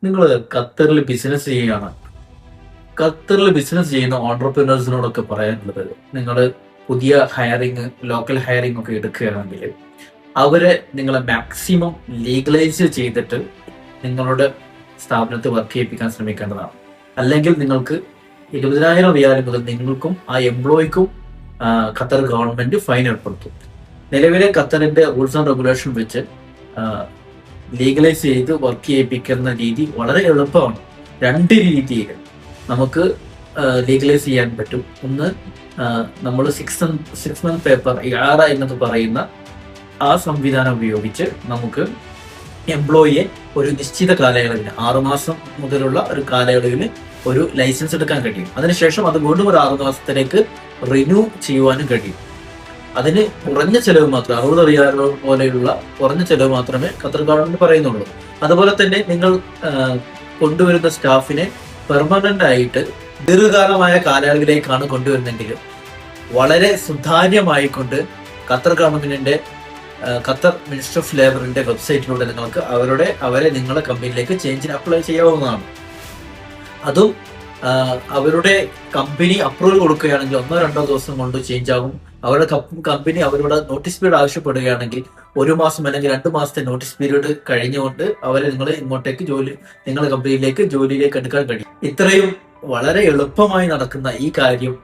നിങ്ങൾ ഖത്തറിൽ ബിസിനസ് ചെയ്യുകയാണ്. ഖത്തറിൽ ബിസിനസ് ചെയ്യുന്ന ഓൺടർപ്രീനേഴ്സിനോടൊക്കെ പറയാനുള്ളത്, നിങ്ങൾ പുതിയ ഹയറിങ്, ലോക്കൽ ഹയറിങ് ഒക്കെ എടുക്കുകയാണെങ്കിൽ അവരെ നിങ്ങളെ മാക്സിമം ലീഗലൈസ് ചെയ്തിട്ട് നിങ്ങളുടെ സ്ഥാപനത്തിൽ വർക്ക് ചെയ്യിപ്പിക്കാൻ ശ്രമിക്കേണ്ടതാണ്. അല്ലെങ്കിൽ നിങ്ങൾക്ക് 20,000 റിയാൽ മുതൽ നിങ്ങൾക്കും ആ എംപ്ലോയിക്കും ഖത്തർ ഗവൺമെന്റ് ഫൈൻ ഏർപ്പെടുത്തും. നിലവിലെ ഖത്തറിന്റെ റൂൾസ് ആൻഡ് റെഗുലേഷൻ വെച്ച് ലീഗലൈസ് ചെയ്ത് വർക്ക് ചെയ്യിപ്പിക്കുന്ന രീതി വളരെ എളുപ്പമാണ്. രണ്ട് രീതിയിൽ നമുക്ക് ലീഗലൈസ് ചെയ്യാൻ പറ്റും. ഒന്ന്, നമ്മൾ 6 മന്ത് പേപ്പർ ഇആറ എന്നത് പറയുന്ന ആ സംവിധാനം ഉപയോഗിച്ച് നമുക്ക് എംപ്ലോയിയെ ഒരു നിശ്ചിത കാലയളവിന് 6 മാസം മുതലുള്ള ഒരു കാലയളവിന് ഒരു ലൈസൻസ് എടുക്കാൻ കഴിയും. അതിനുശേഷം അത് വീണ്ടും ഒരു 6 മാസത്തിലേക്ക് റിന്യൂ ചെയ്യുവാനും കഴിയും. അതിന് കുറഞ്ഞ ചെലവ് മാത്രം, 60 റിയാൽ പോലെയുള്ള കുറഞ്ഞ ചെലവ് മാത്രമേ ഖത്തർ ഗവൺമെന്റ് പറയുന്നുള്ളൂ. അതുപോലെ തന്നെ നിങ്ങൾ കൊണ്ടുവരുന്ന സ്റ്റാഫിനെ പെർമനന്റ് ആയിട്ട് ദീർഘകാലമായ കാലയളവിലേക്കാണ് കൊണ്ടുവരുന്നെങ്കിൽ വളരെ സുതാര്യമായിക്കൊണ്ട് ഖത്തർ ഗവൺമെന്റിന്റെ ഖത്തർ മിനിസ്റ്റർ ഓഫ് ലേബറിന്റെ വെബ്സൈറ്റിലൂടെ നിങ്ങൾക്ക് അവരെ നിങ്ങളുടെ കമ്പനിയിലേക്ക് ചേഞ്ചിന് അപ്ലൈ ചെയ്യാവുന്നതാണ്. അതും അവരുടെ കമ്പനി അപ്രൂവൽ കൊടുക്കുകയാണെങ്കിൽ 1-2 ദിവസം കൊണ്ട് ചേഞ്ച് ആകും. അവരുടെ കമ്പനി അവരുടെ നോട്ടീസ് പീരീഡ് ആവശ്യപ്പെടുകയാണെങ്കിൽ 1 മാസം അല്ലെങ്കിൽ 2 മാസത്തെ നോട്ടീസ് പീരീഡ് കഴിഞ്ഞുകൊണ്ട് അവരെ ഇങ്ങോട്ടേക്ക് നിങ്ങളുടെ കമ്പനിയിലേക്ക് ജോലിയിലേക്ക് എടുക്കാൻ കഴിയും. ഇത്രയും വളരെ എളുപ്പമായി നടക്കുന്ന ഈ കാര്യം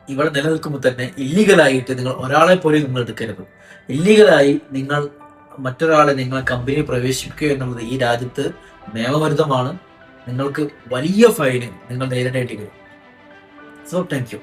ഇവിടെ നിലനിൽക്കുമ്പോൾ തന്നെ ഇല്ലീഗലായിട്ട് നിങ്ങൾ ഒരാളെ പോലും നിങ്ങൾ എടുക്കരുത്. ഇല്ലീഗലായി നിങ്ങൾ മറ്റൊരാളെ നിങ്ങളെ കമ്പനി പ്രവേശിപ്പിക്കുക എന്നുള്ളത് ഈ രാജ്യത്ത് നിയമവിരുദ്ധമാണ്. നിങ്ങൾക്ക് വലിയ ഫൈന് നിങ്ങൾ നേരിടേണ്ടി വരും. So thank you.